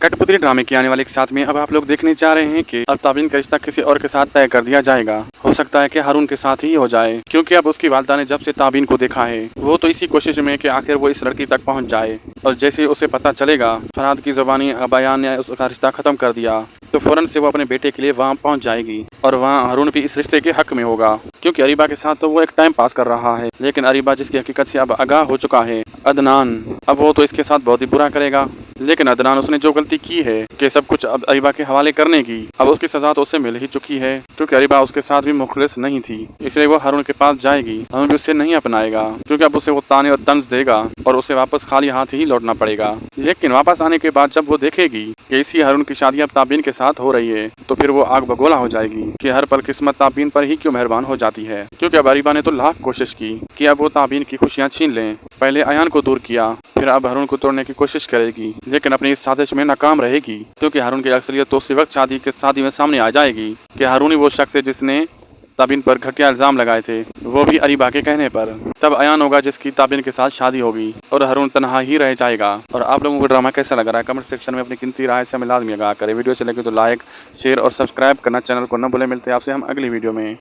कठपुतली ड्रामे की आने वाले के साथ में अब आप लोग देखने जा रहे हैं कि अब ताबिन का रिश्ता किसी और के साथ तय कर दिया जाएगा। हो सकता है कि हारून के साथ ही हो जाए, क्योंकि अब उसकी वालिदा ने जब से ताबिन को देखा है वो तो इसी कोशिश में कि आखिर वो इस लड़की तक पहुंच जाए। और जैसे उसे पता चलेगा फरहाद की जुबानी बयान ने उसका रिश्ता खत्म कर दिया तो फौरन से वो अपने बेटे के लिए वहाँ पहुँच जाएगी और वहाँ हारून भी इस रिश्ते के हक में होगा, क्योंकि अरीबा के साथ तो वो एक टाइम पास कर रहा है। लेकिन अरीबा जिसकी हकीकत से अब आगाह हो चुका है, अदनान, अब वो तो इसके साथ बहुत ही बुरा करेगा। लेकिन अदनान उसने जो गलती की है कि सब कुछ अब अरीबा के हवाले करने की, अब उसकी सजा तो उससे मिल ही चुकी है, क्योंकि अरीबा उसके साथ भी मुखलिस नहीं थी। इसलिए वो हारून के पास जाएगी। हारून भी उससे नहीं अपनाएगा, क्योंकि अब उसे वो ताने और तंज देगा और उसे वापस खाली हाथ ही लौटना पड़ेगा। लेकिन वापस आने के बाद जब वो देखेगी कि इसी हारून की शादी अब ताबीन के साथ हो रही है तो फिर वो आग बगोला हो जाएगी कि हर पल किस्मत ताबीन पर ही क्यों मेहरबान हो जाती है। क्योंकि अब अरीबा ने तो लाख कोशिश की कि अब वो ताबीन की खुशियाँ छीन लें। पहले अयान को दूर किया, फिर अब हारून को तोड़ने की कोशिश करेगी, लेकिन अपनी इस साजिश में नाकाम रहेगी, क्योंकि हारून की अक्सरियत तो उसी वक्त शादी में सामने आ जाएगी कि हारून ही वो शख्स है जिसने ताबिन पर घटिया इल्जाम लगाए थे, वो भी अरीबा के कहने पर। तब अयान होगा जिसकी ताबिन के साथ शादी होगी और हारून तन्हा ही रह जाएगा। और आप लोगों को ड्रामा कैसा लग रहा है कमेंट सेक्शन में अपनी कीमती राय से हमें लाजमी आगाह करें। वीडियो अच्छी लगे तो लाइक, शेयर और सब्सक्राइब करना चैनल को न भूलें। मिलते हैं आपसे हम अगली वीडियो में।